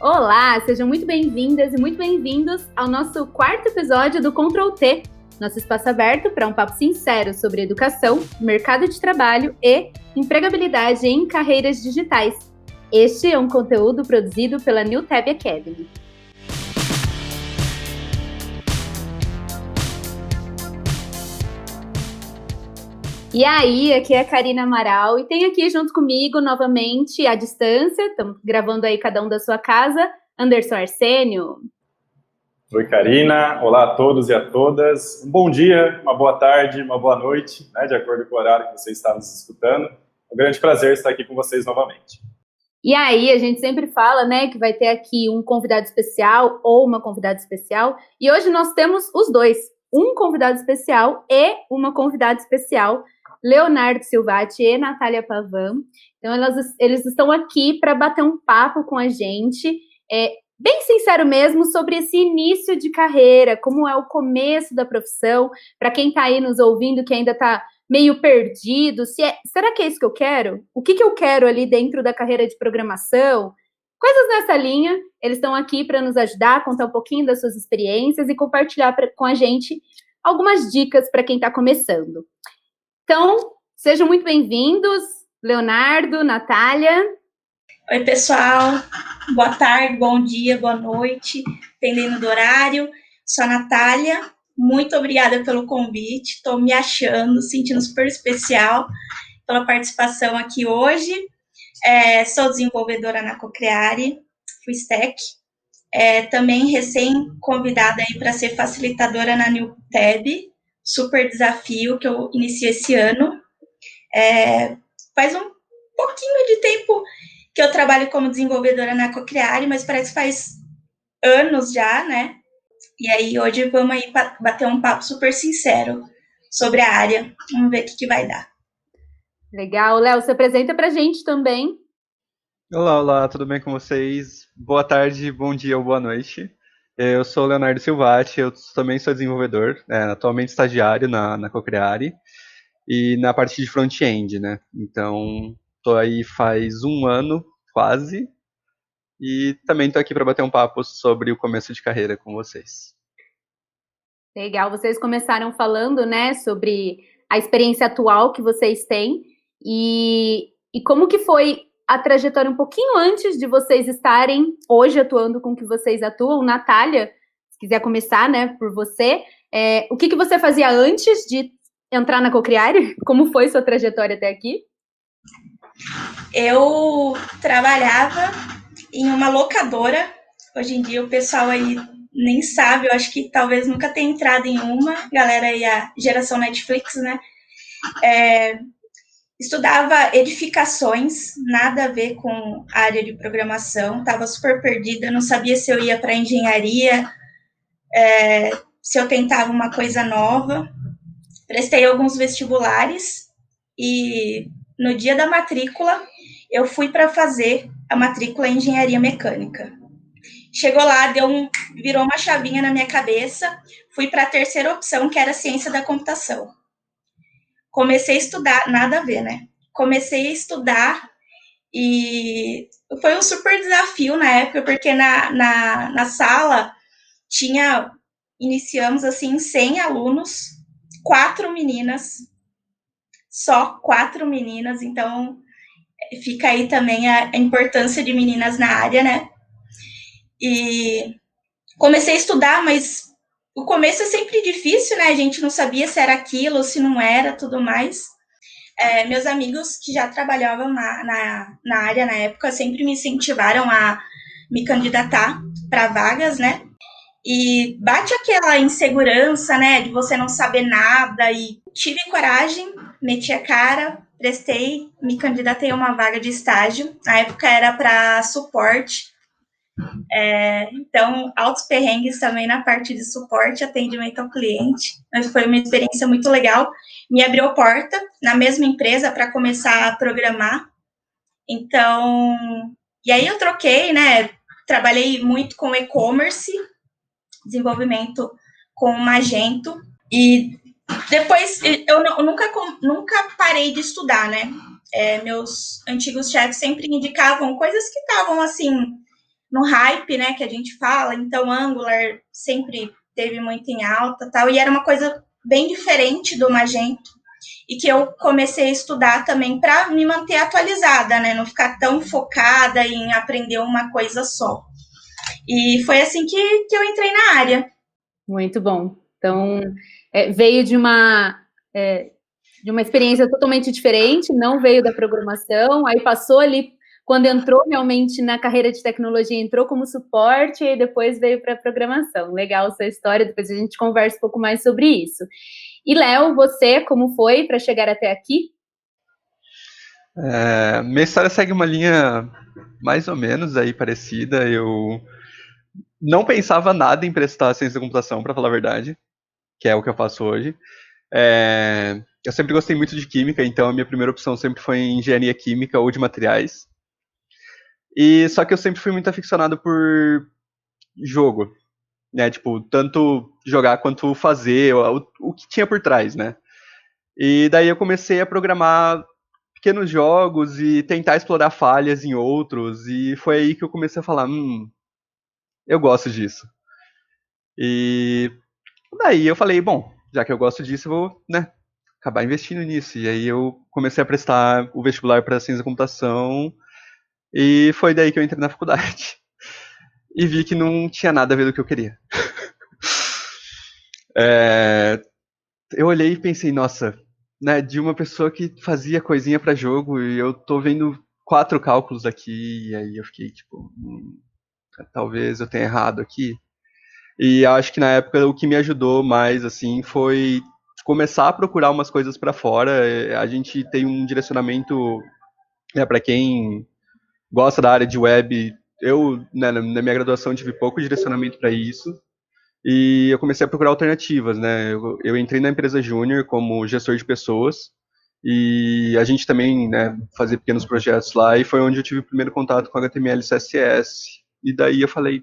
Olá, sejam muito bem-vindas e muito bem-vindos ao nosso quarto episódio do Ctrl T, nosso espaço aberto para um papo sincero sobre educação, mercado de trabalho e empregabilidade em carreiras digitais. Este é um conteúdo produzido pela New Tab Academy. E aí, aqui é a Karina Amaral e tem aqui junto comigo novamente à distância, estamos gravando aí cada um da sua casa, Anderson Arsênio. Oi, Karina. Olá a todos e a todas. Um bom dia, uma boa tarde, uma boa noite, né, de acordo com o horário que você está nos escutando. É um grande prazer estar aqui com vocês novamente. E aí, a gente sempre fala, né, que vai ter aqui um convidado especial ou uma convidada especial. E hoje nós temos os dois, um convidado especial e uma convidada especial, Leonardo Silvati e Natália Pavan. Então, eles estão aqui para bater um papo com a gente, bem sincero mesmo, sobre esse início de carreira, como é o começo da profissão, para quem está aí nos ouvindo, que ainda está meio perdido, será que é isso que eu quero? O que eu quero ali dentro da carreira de programação? Coisas nessa linha, eles estão aqui para nos ajudar a contar um pouquinho das suas experiências e compartilhar com a gente algumas dicas para quem está começando. Então, sejam muito bem-vindos, Leonardo, Natália. Oi, pessoal. Boa tarde, bom dia, boa noite, dependendo do horário. Sou a Natália. Muito obrigada pelo convite. Estou me achando, sentindo super especial pela participação aqui hoje. Sou desenvolvedora na Cocreare, Full Stack. Também recém-convidada aí para ser facilitadora na New Tab. Super desafio que eu iniciei esse ano. Faz um pouquinho de tempo que eu trabalho como desenvolvedora na Cocreare, mas parece que faz anos já, né? E aí hoje vamos aí bater um papo super sincero sobre a área. Vamos ver o que vai dar. Legal. Léo, se apresenta pra gente também. Olá, tudo bem com vocês? Boa tarde, bom dia ou boa noite. Eu sou o Leonardo Silvati, eu também sou desenvolvedor, atualmente estagiário na Cocreare e na parte de front-end, né? Então, tô aí faz um ano, quase, e também tô aqui para bater um papo sobre o começo de carreira com vocês. Legal, vocês começaram falando, né, sobre a experiência atual que vocês têm e como que foi a trajetória um pouquinho antes de vocês estarem hoje atuando com o que vocês atuam. Natália, se quiser começar, né, por você, o que você fazia antes de entrar na Cocreare? Como foi sua trajetória até aqui? Eu trabalhava em uma locadora. Hoje em dia o pessoal aí nem sabe, eu acho que talvez nunca tenha entrado em uma. Galera aí, a geração Netflix, né? Estudava edificações, nada a ver com a área de programação. Estava super perdida, não sabia se eu ia para engenharia, se eu tentava uma coisa nova. Prestei alguns vestibulares e no dia da matrícula eu fui para fazer a matrícula em engenharia mecânica. Chegou lá, virou uma chavinha na minha cabeça, fui para a terceira opção, que era ciência da computação. Comecei a estudar, nada a ver, né? Comecei a estudar e foi um super desafio na época, porque na sala iniciamos assim 100 alunos, 4 meninas, só 4 meninas, então fica aí também a importância de meninas na área, né? E comecei a estudar, mas o começo é sempre difícil, né? A gente não sabia se era aquilo, se não era, tudo mais. Meus amigos que já trabalhavam na área na época sempre me incentivaram a me candidatar para vagas, né? E bate aquela insegurança, né? De você não saber nada. E tive coragem, meti a cara, prestei, me candidatei a uma vaga de estágio. Na época era para suporte. Então, altos perrengues também na parte de suporte, atendimento ao cliente, mas foi uma experiência muito legal, me abriu porta na mesma empresa para começar a programar. Então, e aí eu troquei, né, trabalhei muito com e-commerce, desenvolvimento com Magento, e depois eu nunca parei de estudar, né, meus antigos chefes sempre indicavam coisas que estavam assim no hype, né, que a gente fala, então Angular sempre teve muito em alta, tal, e era uma coisa bem diferente do Magento, e que eu comecei a estudar também para me manter atualizada, né, não ficar tão focada em aprender uma coisa só. E foi assim que eu entrei na área. Muito bom. Então, veio de uma experiência totalmente diferente, não veio da programação, aí passou ali, quando entrou realmente na carreira de tecnologia, entrou como suporte e depois veio para a programação. Legal sua história, depois a gente conversa um pouco mais sobre isso. E, Léo, você, como foi para chegar até aqui? Minha história segue uma linha mais ou menos aí parecida. Eu não pensava nada em prestar ciência da computação, para falar a verdade, que é o que eu faço hoje. Eu sempre gostei muito de química, então a minha primeira opção sempre foi em engenharia química ou de materiais. E só que eu sempre fui muito aficionado por jogo, né? Tipo, tanto jogar quanto fazer, o que tinha por trás, né? E daí eu comecei a programar pequenos jogos e tentar explorar falhas em outros, e foi aí que eu comecei a falar, eu gosto disso. E daí eu falei, bom, já que eu gosto disso, eu vou, né, acabar investindo nisso. E aí eu comecei a prestar o vestibular para ciência da computação, e foi daí que eu entrei na faculdade. E vi que não tinha nada a ver do que eu queria. Eu olhei e pensei, nossa, né, de uma pessoa que fazia coisinha para jogo, e eu tô vendo 4 cálculos aqui, e aí eu fiquei tipo, talvez eu tenha errado aqui. E acho que na época o que me ajudou mais, assim, foi começar a procurar umas coisas para fora. A gente tem um direcionamento, né, para quem gosta da área de web. Eu, né, na minha graduação, tive pouco direcionamento para isso. E eu comecei a procurar alternativas, né? Eu entrei na empresa Júnior como gestor de pessoas. E a gente também, né, fazia pequenos projetos lá. E foi onde eu tive o primeiro contato com HTML e CSS. E daí eu falei,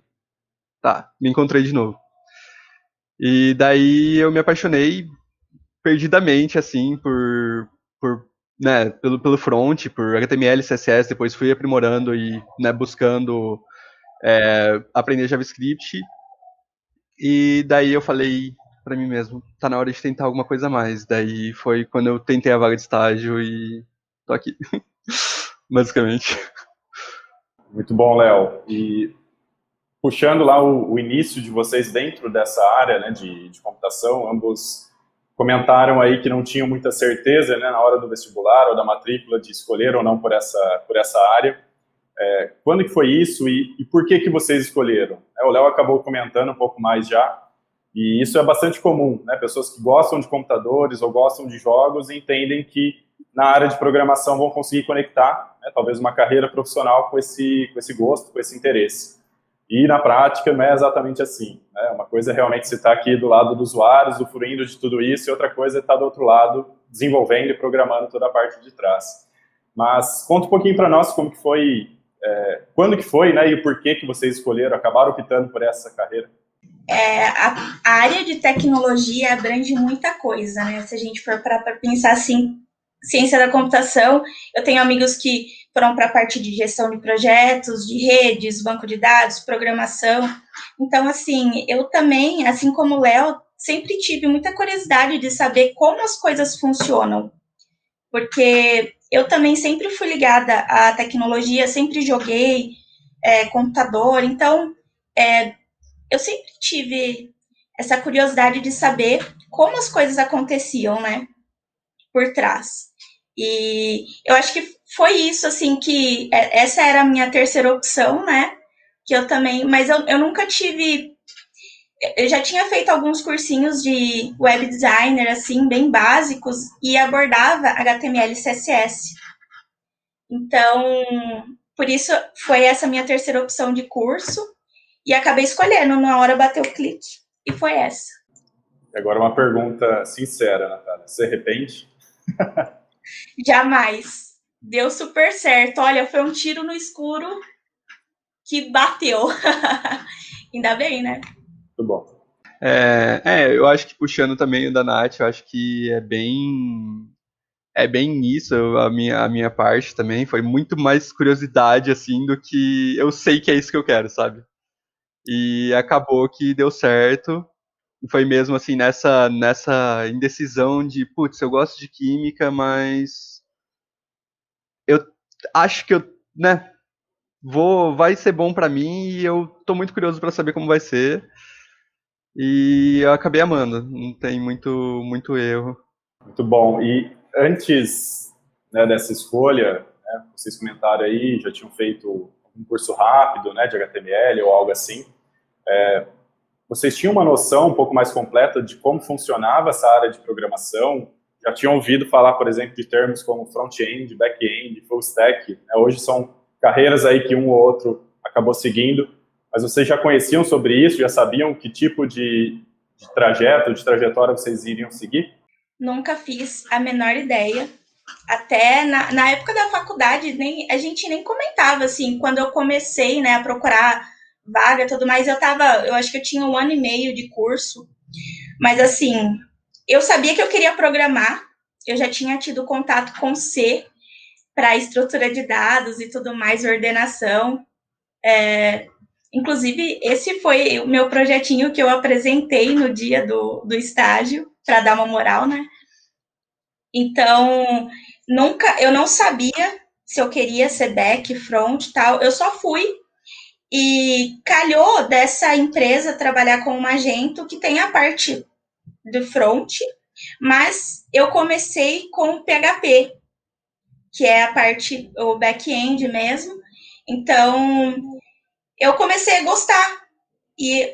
tá, me encontrei de novo. E daí eu me apaixonei perdidamente, assim, né, pelo front, por HTML, CSS, depois fui aprimorando e, né, buscando aprender JavaScript, e daí eu falei pra mim mesmo, tá na hora de tentar alguma coisa a mais. Daí foi quando eu tentei a vaga de estágio e tô aqui, basicamente. Muito bom, Léo. E puxando lá o início de vocês dentro dessa área, né, de computação, ambos comentaram aí que não tinham muita certeza, né, na hora do vestibular ou da matrícula de escolher ou não por essa área. Quando que foi isso e por que vocês escolheram? O Léo acabou comentando um pouco mais já, e isso é bastante comum, né? Pessoas que gostam de computadores ou gostam de jogos entendem que na área de programação vão conseguir conectar, né, talvez uma carreira profissional com esse gosto, com esse interesse. E na prática não é exatamente assim, né? Uma coisa é realmente você estar aqui do lado dos usuários, usufruindo de tudo isso, e outra coisa é estar do outro lado, desenvolvendo e programando toda a parte de trás. Mas conta um pouquinho para nós como que foi, quando que foi, né, e o porquê que vocês escolheram, acabaram optando por essa carreira. A área de tecnologia abrange muita coisa, né? Se a gente for para pensar assim, ciência da computação, eu tenho amigos que foram para a parte de gestão de projetos, de redes, banco de dados, programação. Então, assim, eu também, assim como o Léo, sempre tive muita curiosidade de saber como as coisas funcionam, porque eu também sempre fui ligada à tecnologia, sempre joguei computador, então eu sempre tive essa curiosidade de saber como as coisas aconteciam, né, por trás. E eu acho que foi isso, assim, que essa era a minha terceira opção, né, que eu também, mas eu nunca tive, eu já tinha feito alguns cursinhos de web designer, assim, bem básicos, e abordava HTML e CSS. Então, por isso foi essa minha terceira opção de curso, e acabei escolhendo, na hora bateu o clique, e foi essa. Agora uma pergunta sincera, Natália, você arrepende? Jamais. Deu super certo. Olha, foi um tiro no escuro que bateu. Ainda bem, né? Muito bom. Eu acho que puxando também o da Nath, eu acho que é bem é bem isso, a minha parte também foi muito mais curiosidade, assim, do que eu sei que é isso que eu quero, sabe? E acabou que deu certo, foi mesmo assim, nessa indecisão de, putz, eu gosto de química, mas eu acho que eu, né, vai ser bom pra mim e eu tô muito curioso pra saber como vai ser. E eu acabei amando, não tem muito erro. Muito bom. E antes, né, dessa escolha, né, vocês comentaram aí, já tinham feito um curso rápido, né, de HTML ou algo assim. Vocês tinham uma noção um pouco mais completa de como funcionava essa área de programação? Já tinham ouvido falar, por exemplo, de termos como front-end, back-end, full stack, né? Hoje são carreiras aí que um ou outro acabou seguindo, mas vocês já conheciam sobre isso? Já sabiam que tipo de trajeto, de trajetória vocês iriam seguir? Nunca fiz a menor ideia. Até na época da faculdade, a gente nem comentava, assim, quando eu comecei, né, a procurar vaga e tudo mais, eu acho que eu tinha 1 ano e meio de curso, mas assim, eu sabia que eu queria programar, eu já tinha tido contato com C para estrutura de dados e tudo mais, ordenação. Inclusive, esse foi o meu projetinho que eu apresentei no dia do estágio, para dar uma moral, né? Então, eu não sabia se eu queria ser back, front e tal. Eu só fui e calhou dessa empresa trabalhar com um Magento que tem a parte do front, mas eu comecei com PHP, que é a parte, o back-end mesmo. Então, eu comecei a gostar e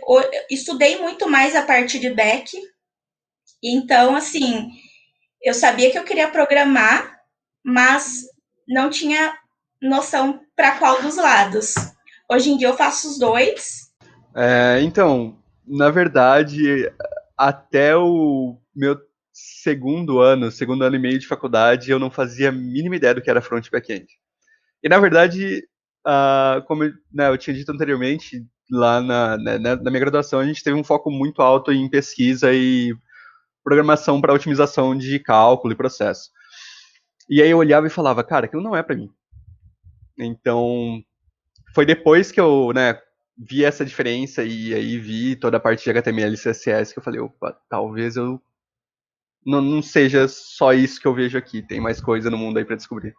estudei muito mais a parte de back. Então, assim, eu sabia que eu queria programar, mas não tinha noção para qual dos lados. Hoje em dia eu faço os dois. Então, na verdade, até o meu segundo ano e meio de faculdade, eu não fazia a mínima ideia do que era front e back-end. E na verdade, como né, eu tinha dito anteriormente, lá na minha graduação, a gente teve um foco muito alto em pesquisa e programação para otimização de cálculo e processo. E aí eu olhava e falava, cara, aquilo não é para mim. Então, foi depois que eu, né, vi essa diferença e aí vi toda a parte de HTML e CSS que eu falei, opa, talvez eu não seja só isso que eu vejo aqui, tem mais coisa no mundo aí para descobrir.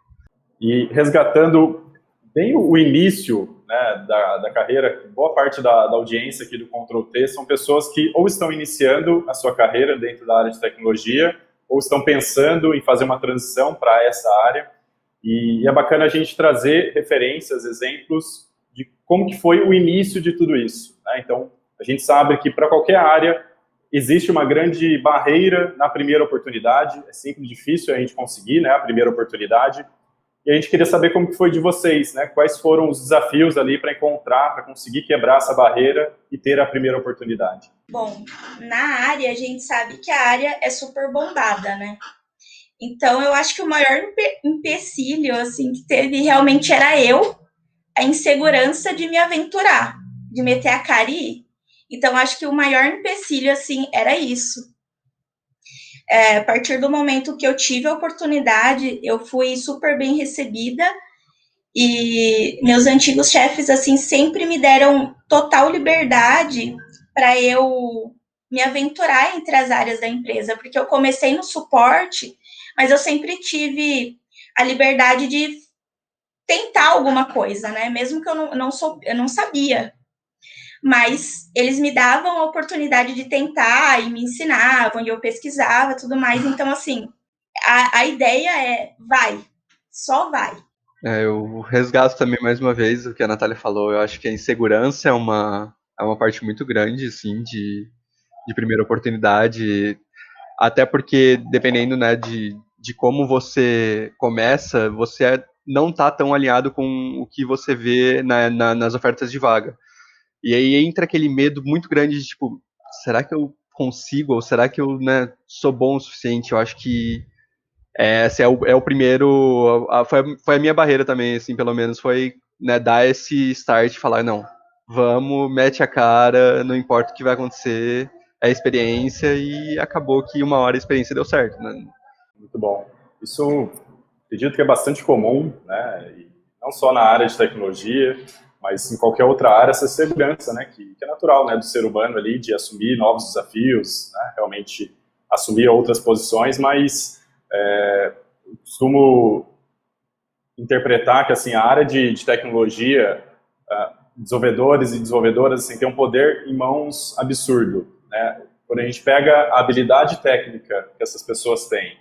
E resgatando bem o início, né, da carreira, boa parte da audiência aqui do Ctrl T são pessoas que ou estão iniciando a sua carreira dentro da área de tecnologia, ou estão pensando em fazer uma transição para essa área. E é bacana a gente trazer referências, exemplos de como que foi o início de tudo isso, né? Então, a gente sabe que para qualquer área existe uma grande barreira na primeira oportunidade, é sempre difícil a gente conseguir, né, a primeira oportunidade. E a gente queria saber como que foi de vocês, né? Quais foram os desafios ali para encontrar, para conseguir quebrar essa barreira e ter a primeira oportunidade. Bom, na área a gente sabe que a área é super bombada, né? Então eu acho que o maior empecilho assim que teve realmente era a insegurança de me aventurar, de meter a cara e ir. Então acho que o maior empecilho assim era isso. A partir do momento que eu tive a oportunidade, eu fui super bem recebida e meus antigos chefes assim sempre me deram total liberdade para eu me aventurar entre as áreas da empresa, porque eu comecei no suporte, mas eu sempre tive a liberdade de tentar alguma coisa, né? Mesmo que eu não sabia. Mas eles me davam a oportunidade de tentar e me ensinavam, e eu pesquisava tudo mais. Então, assim, a ideia é vai, só vai. Eu resgato também mais uma vez o que a Natália falou. Eu acho que a insegurança é uma parte muito grande, assim, de primeira oportunidade. Até porque, dependendo, né, de como você começa, você não tá tão alinhado com o que você vê nas ofertas de vaga. E aí entra aquele medo muito grande de, tipo, será que eu consigo? Ou será que eu, né, sou bom o suficiente? Eu acho que esse é o primeiro... Foi a minha barreira também, assim, pelo menos, foi, né, dar esse start e falar, não, vamos, mete a cara, não importa o que vai acontecer, é experiência, e acabou que uma hora a experiência deu certo, né? Muito bom. Isso acredito que é bastante comum, né? E não só na área de tecnologia, mas em qualquer outra área, essa segurança, né? Que é natural, né? Do ser humano ali, de assumir novos desafios, né? Realmente assumir outras posições, mas eu costumo interpretar que assim, a área de tecnologia, desenvolvedores e desenvolvedoras assim, tem um poder em mãos absurdo, né? Quando a gente pega a habilidade técnica que essas pessoas têm,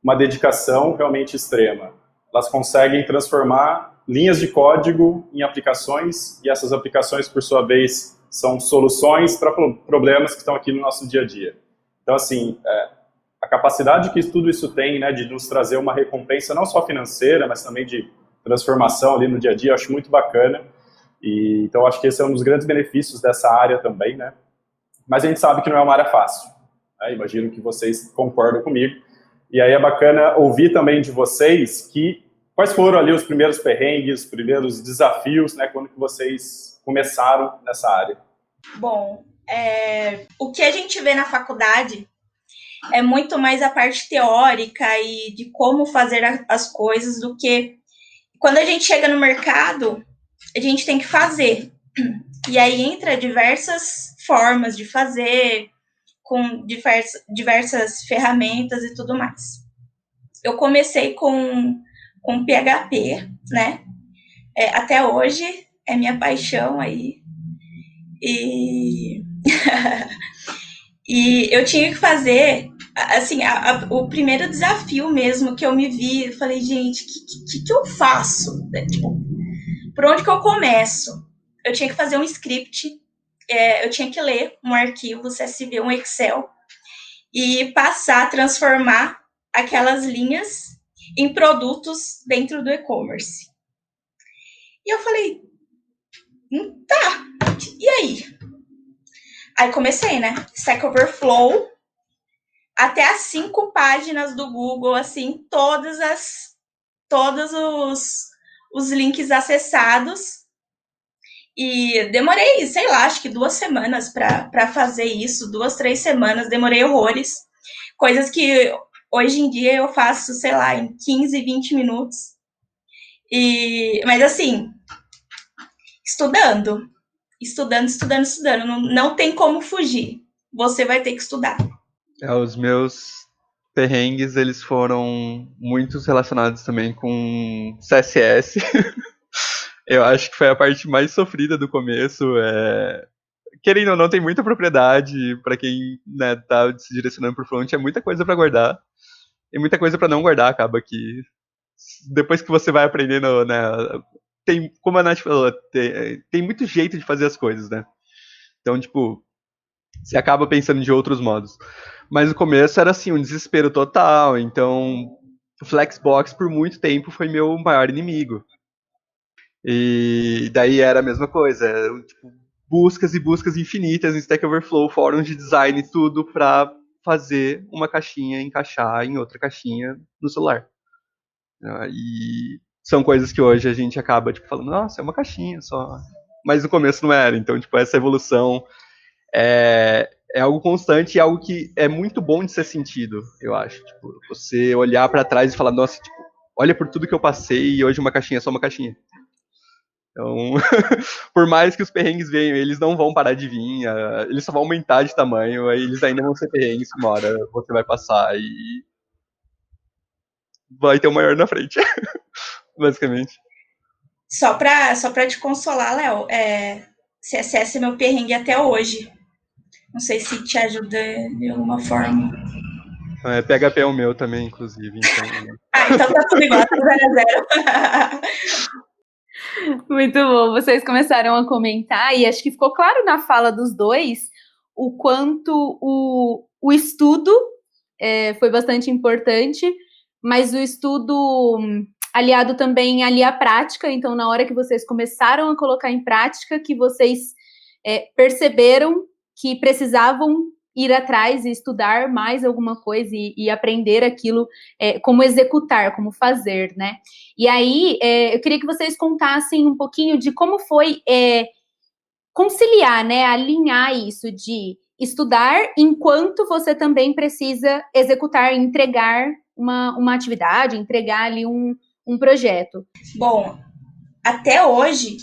uma dedicação realmente extrema, elas conseguem transformar linhas de código em aplicações, e essas aplicações, por sua vez, são soluções para problemas que estão aqui no nosso dia a dia. Então, assim, a capacidade que tudo isso tem, né, de nos trazer uma recompensa não só financeira, mas também de transformação ali no dia a dia, eu acho muito bacana. E, então, acho que esse é um dos grandes benefícios dessa área também, né? Mas a gente sabe que não é uma área fácil, né? Imagino que vocês concordam comigo. E aí é bacana ouvir também de vocês quais foram ali os primeiros perrengues, os primeiros desafios, né, quando que vocês começaram nessa área. Bom, o que a gente vê na faculdade é muito mais a parte teórica e de como fazer as coisas do que quando a gente chega no mercado, a gente tem que fazer. E aí entra diversas formas de fazer, com diversas ferramentas e tudo mais. Eu comecei com PHP, né? Até hoje é minha paixão aí. E, e eu tinha que fazer, assim, o primeiro desafio mesmo que eu me vi, eu falei, gente, o que eu faço? Tipo, por onde que eu começo? Eu tinha que fazer um script, eu tinha que ler um arquivo CSV, um Excel, e transformar aquelas linhas em produtos dentro do e-commerce. E eu falei, tá, e aí? Aí comecei, né? Stack Overflow, até as 5 páginas do Google, assim, todos os links acessados. E demorei, sei lá, acho que 2 semanas para fazer isso, 2, 3 semanas, demorei horrores. Coisas que hoje em dia eu faço, sei lá, em 15, 20 minutos. Mas assim, estudando. Não tem como fugir. Você vai ter que estudar. Os meus perrengues, eles foram muitos relacionados também com CSS. Eu acho que foi a parte mais sofrida do começo. Querendo ou não, tem muita propriedade para quem, né, tá se direcionando pro front, é muita coisa para guardar e muita coisa para não guardar. Acaba que depois que você vai aprendendo, né, como a Nath falou, tem muito jeito de fazer as coisas, né? Então, tipo, você acaba pensando de outros modos. Mas no começo era assim, um desespero total. Então, o Flexbox por muito tempo foi meu maior inimigo. E daí era a mesma coisa, tipo, buscas e buscas infinitas em Stack Overflow, fóruns de design, tudo pra fazer uma caixinha encaixar em outra caixinha no celular. E são coisas que hoje a gente acaba tipo, falando, nossa, é uma caixinha só. Mas no começo não era, então tipo, essa evolução é algo constante e algo que é muito bom de ser sentido, eu acho. Tipo, você olhar pra trás e falar, nossa, tipo, olha por tudo que eu passei e hoje uma caixinha é só uma caixinha. Então, por mais que os perrengues venham, eles não vão parar de vir, eles só vão aumentar de tamanho, aí eles ainda vão ser perrengues que uma hora você vai passar e vai ter o maior na frente, basicamente. Só pra te consolar, Léo, CSS é meu perrengue até hoje. Não sei se te ajuda de alguma forma. PHP é o meu também, inclusive. Então tá tudo igual, tá 0-0. Muito bom, vocês começaram a comentar e acho que ficou claro na fala dos dois o quanto o estudo foi bastante importante, mas o estudo aliado também ali à prática, então na hora que vocês começaram a colocar em prática, que vocês perceberam que precisavam ir atrás e estudar mais alguma coisa e aprender aquilo, como executar, como fazer, né? E aí, eu queria que vocês contassem um pouquinho de como foi conciliar, né, alinhar isso de estudar enquanto você também precisa executar, entregar uma atividade, entregar ali um projeto? Bom, até hoje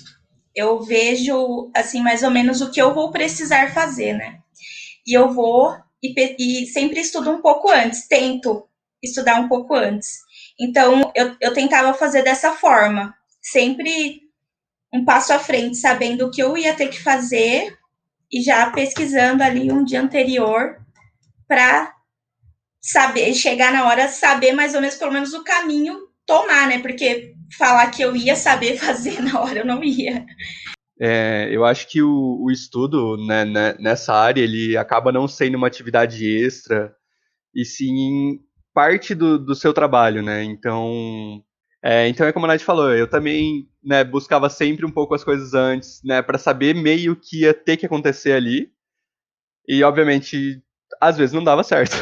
eu vejo, assim, mais ou menos o que eu vou precisar fazer, né? E eu vou e sempre estudo um pouco antes, tento estudar um pouco antes. Então, eu tentava fazer dessa forma, sempre um passo à frente, sabendo o que eu ia ter que fazer e já pesquisando ali um dia anterior para saber, chegar na hora, saber mais ou menos, pelo menos, o caminho tomar, né? Porque falar que eu ia saber fazer na hora, eu não ia. Eu acho que o estudo, né, nessa área, ele acaba não sendo uma atividade extra, e sim parte do seu trabalho, né? Então é como a Nath falou, eu também, né, buscava sempre um pouco as coisas antes, né, para saber meio que ia ter que acontecer ali. E obviamente, às vezes não dava certo.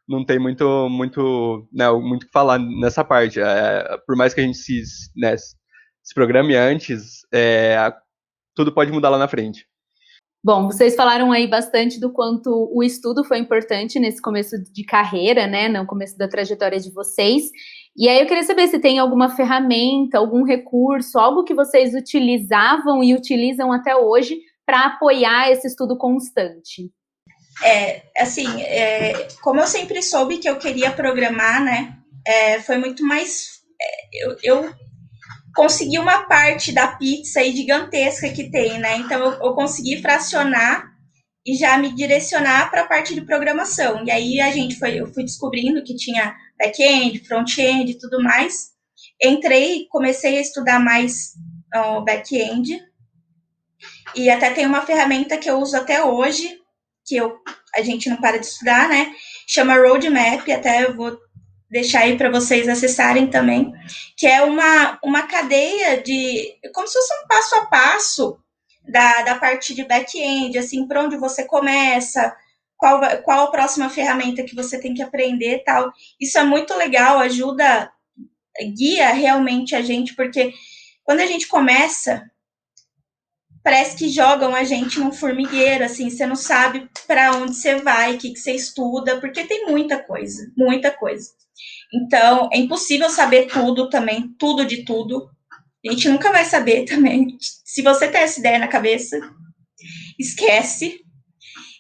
Não tem muito o que falar nessa parte. Por mais que a gente se programe antes, tudo pode mudar lá na frente. Bom, vocês falaram aí bastante do quanto o estudo foi importante nesse começo de carreira, né, no começo da trajetória de vocês. E aí eu queria saber se tem alguma ferramenta, algum recurso, algo que vocês utilizavam e utilizam até hoje para apoiar esse estudo constante. Como eu sempre soube que eu queria programar, né, foi muito mais... Eu consegui uma parte da pizza aí gigantesca que tem, né? Então eu consegui fracionar e já me direcionar para a parte de programação. E aí eu fui descobrindo que tinha back-end, front-end e tudo mais. Entrei, comecei a estudar mais back-end. E até tem uma ferramenta que eu uso até hoje, a gente não para de estudar, né? Chama Roadmap, até eu vou deixar aí para vocês acessarem também, que é uma cadeia de... como se fosse um passo a passo da parte de back-end, assim, por onde você começa, qual a próxima ferramenta que você tem que aprender e tal. Isso é muito legal, guia realmente a gente, porque quando a gente começa, parece que jogam a gente num formigueiro, assim, você não sabe para onde você vai, o que você estuda, porque tem muita coisa, muita coisa. Então, é impossível saber tudo também, tudo de tudo. A gente nunca vai saber também. Se você tem essa ideia na cabeça, esquece.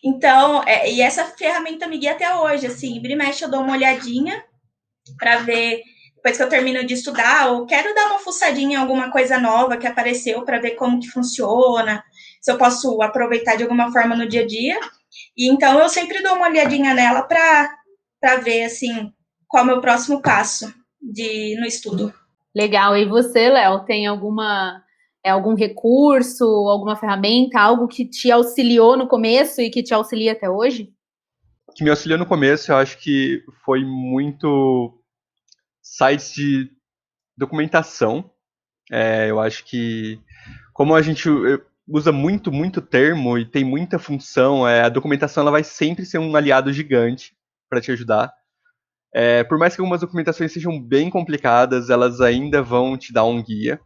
Então, e essa ferramenta me guia até hoje, assim, vira e mexe eu dou uma olhadinha para ver, depois que eu termino de estudar, ou quero dar uma fuçadinha em alguma coisa nova que apareceu para ver como que funciona, se eu posso aproveitar de alguma forma no dia a dia. E então eu sempre dou uma olhadinha nela para ver, assim, qual é o meu próximo passo no estudo. Legal. E você, Léo, tem algum recurso, alguma ferramenta, algo que te auxiliou no começo e que te auxilia até hoje? O que me auxiliou no começo, eu acho que foi muito sites de documentação. Eu acho que, como a gente usa muito termo e tem muita função, a documentação ela vai sempre ser um aliado gigante para te ajudar. Por mais que algumas documentações sejam bem complicadas, elas ainda vão te dar um guia.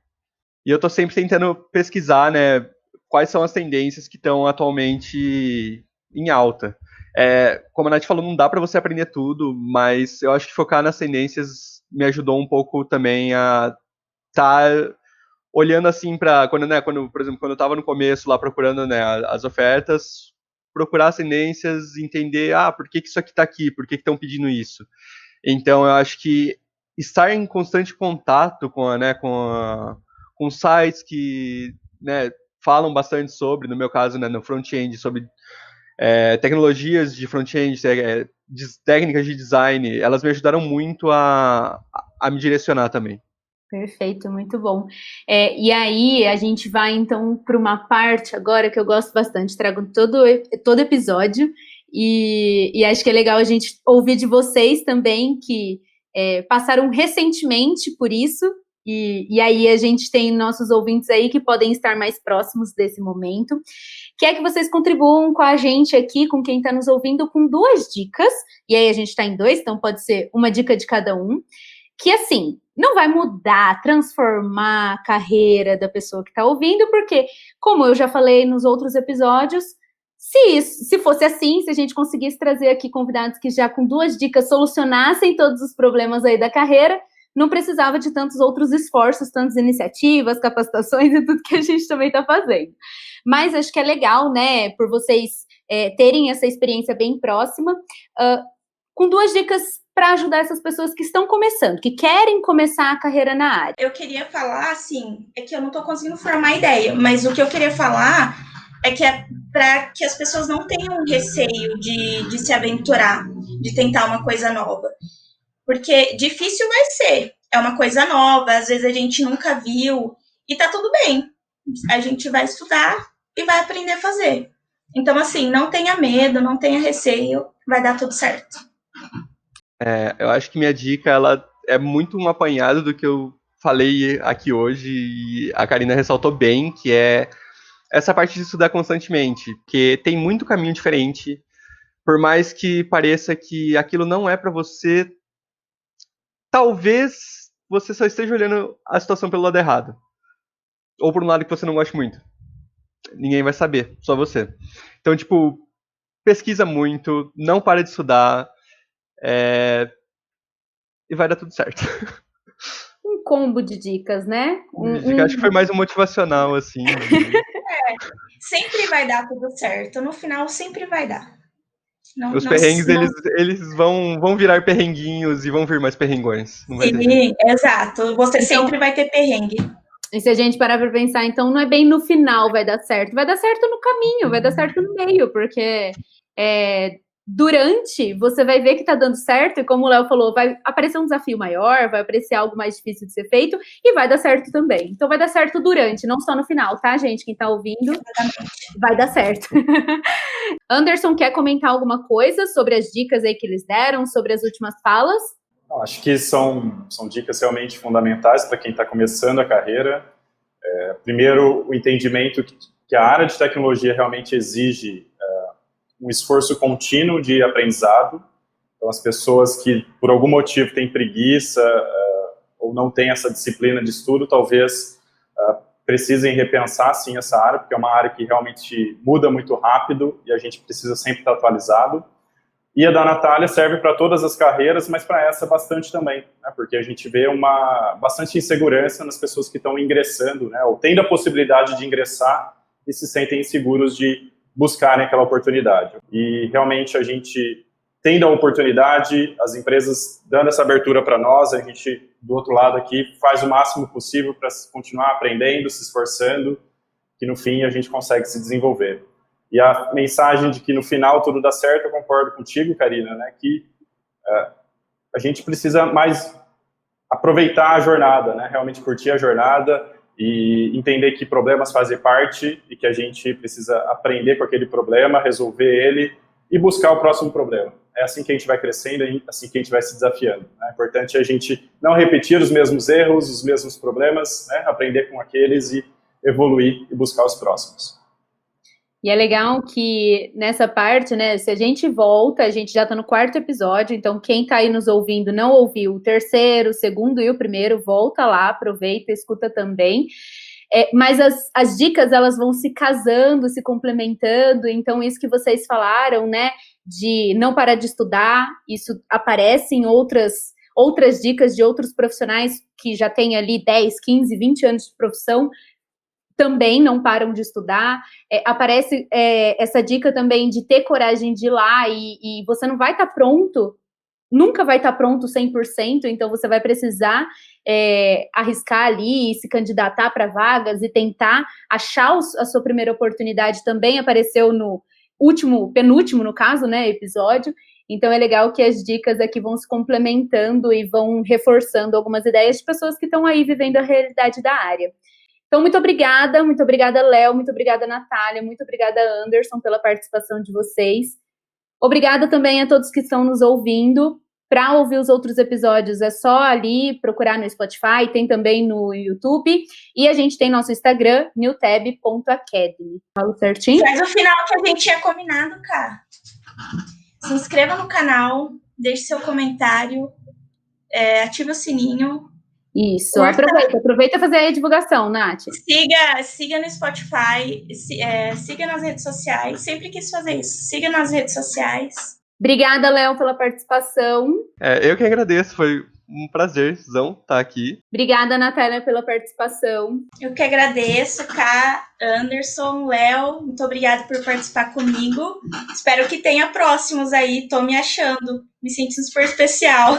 E eu estou sempre tentando pesquisar, né, quais são as tendências que estão atualmente em alta. Como a Nath falou, não dá para você aprender tudo, mas eu acho que focar nas tendências me ajudou um pouco também a estar olhando assim para por exemplo, quando eu estava no começo lá procurando, né, as ofertas, procurar as tendências, entender, por que isso aqui está aqui, por que estão pedindo isso. Então eu acho que estar em constante contato com sites que, né, falam bastante sobre, no meu caso, né, no front-end, sobre tecnologias de front-end, técnicas de design, elas me ajudaram muito a me direcionar também. Perfeito, muito bom. E aí, a gente vai, então, para uma parte agora que eu gosto bastante, trago todo episódio, e acho que é legal a gente ouvir de vocês também, que passaram recentemente por isso, e aí a gente tem nossos ouvintes aí que podem estar mais próximos desse momento. Quer que vocês contribuam com a gente aqui, com quem está nos ouvindo, com 2 dicas, e aí a gente está em 2, então pode ser uma dica de cada um, que assim, não vai mudar, transformar a carreira da pessoa que está ouvindo, porque, como eu já falei nos outros episódios, se fosse assim, se a gente conseguisse trazer aqui convidados que já com 2 dicas solucionassem todos os problemas aí da carreira, não precisava de tantos outros esforços, tantas iniciativas, capacitações e tudo que a gente também está fazendo. Mas acho que é legal, né, por vocês terem essa experiência bem próxima, com 2 dicas para ajudar essas pessoas que estão começando, que querem começar a carreira na área. Eu queria falar, assim, é que eu não estou conseguindo formar ideia, mas o que eu queria falar é que para que as pessoas não tenham receio de se aventurar, de tentar uma coisa nova. Porque difícil vai ser, é uma coisa nova, às vezes a gente nunca viu, e tá tudo bem. A gente vai estudar e vai aprender a fazer. Então, assim, não tenha medo, não tenha receio, vai dar tudo certo. Eu acho que minha dica, ela é muito um apanhado do que eu falei aqui hoje, e a Karina ressaltou bem, que é essa parte de estudar constantemente, porque tem muito caminho diferente, por mais que pareça que aquilo não é para você, talvez você só esteja olhando a situação pelo lado errado, ou por um lado que você não goste muito. Ninguém vai saber, só você. Então, tipo, pesquisa muito, não para de estudar, e vai dar tudo certo. Um combo de dicas, né? Acho que foi mais um motivacional, assim. Sempre vai dar tudo certo. No final, sempre vai dar. Os perrengues, eles vão virar perrenguinhos e vão vir mais perrengões. Sim, exato. Você sempre vai ter perrengue. E se a gente parar para pensar, então não é bem no final vai dar certo no caminho, vai dar certo no meio, porque durante você vai ver que tá dando certo, e como o Léo falou, vai aparecer um desafio maior, vai aparecer algo mais difícil de ser feito, e vai dar certo também. Então vai dar certo durante, não só no final, tá, gente? Quem tá ouvindo, vai dar certo. Anderson, quer comentar alguma coisa sobre as dicas aí que eles deram, sobre as últimas falas? Acho que são dicas realmente fundamentais para quem está começando a carreira. Primeiro, o entendimento que a área de tecnologia realmente exige um esforço contínuo de aprendizado. Então, as pessoas que, por algum motivo, têm preguiça ou não têm essa disciplina de estudo, talvez precisem repensar, sim, essa área, porque é uma área que realmente muda muito rápido e a gente precisa sempre estar atualizado. E a da Natália serve para todas as carreiras, mas para essa bastante também, né? Porque a gente vê bastante insegurança nas pessoas que estão ingressando, né? Ou tendo a possibilidade de ingressar e se sentem inseguros de buscarem aquela oportunidade. E realmente a gente tendo a oportunidade, as empresas dando essa abertura para nós, a gente, do outro lado aqui, faz o máximo possível para continuar aprendendo, se esforçando, que no fim a gente consegue se desenvolver. E a mensagem de que no final tudo dá certo, eu concordo contigo, Karina, né, que a gente precisa mais aproveitar a jornada, né, realmente curtir a jornada e entender que problemas fazem parte e que a gente precisa aprender com aquele problema, resolver ele e buscar o próximo problema. É assim que a gente vai crescendo, é assim que a gente vai se desafiando. É importante a gente não repetir os mesmos erros, os mesmos problemas, né, aprender com aqueles e evoluir e buscar os próximos. E é legal que nessa parte, né, se a gente volta, a gente já está no 4º episódio, então quem está aí nos ouvindo não ouviu o 3º, o 2º e o 1º, volta lá, aproveita, escuta também. Mas as dicas, elas vão se casando, se complementando, então isso que vocês falaram, né, de não parar de estudar, isso aparece em outras dicas de outros profissionais que já têm ali 10, 15, 20 anos de profissão, também não param de estudar. Aparece essa dica também de ter coragem de ir lá e você não vai estar pronto, nunca vai estar pronto 100%, então você vai precisar arriscar ali e se candidatar para vagas e tentar achar a sua primeira oportunidade. Também apareceu no penúltimo, no caso, né, episódio. Então é legal que as dicas aqui vão se complementando e vão reforçando algumas ideias de pessoas que estão aí vivendo a realidade da área. Então, muito obrigada, Léo, muito obrigada, Natália, muito obrigada, Anderson, pela participação de vocês. Obrigada também a todos que estão nos ouvindo. Para ouvir os outros episódios, é só ali procurar no Spotify, tem também no YouTube, e a gente tem nosso Instagram, newtab.academy. Falo certinho? Faz o final que a gente tinha combinado, cara. Se inscreva no canal, deixe seu comentário, ative o sininho, Isso, aproveita fazer a divulgação, Nath. Siga no Spotify, siga nas redes sociais, sempre quis fazer isso, siga nas redes sociais. Obrigada, Léo, pela participação. Eu que agradeço, foi um prazerzão estar aqui. Obrigada, Natália, pela participação. Eu que agradeço, Ká, Anderson, Léo, muito obrigada por participar comigo. Espero que tenha próximos aí, tô me achando, me sentindo super especial.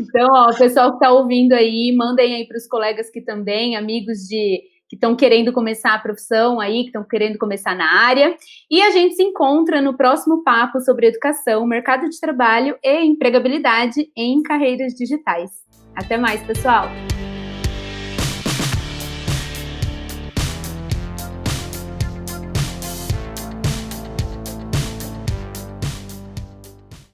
Então, ó, pessoal que está ouvindo aí, mandem aí para os colegas que também, amigos que estão querendo começar a profissão aí, que estão querendo começar na área. E a gente se encontra no próximo papo sobre educação, mercado de trabalho e empregabilidade em carreiras digitais. Até mais, pessoal!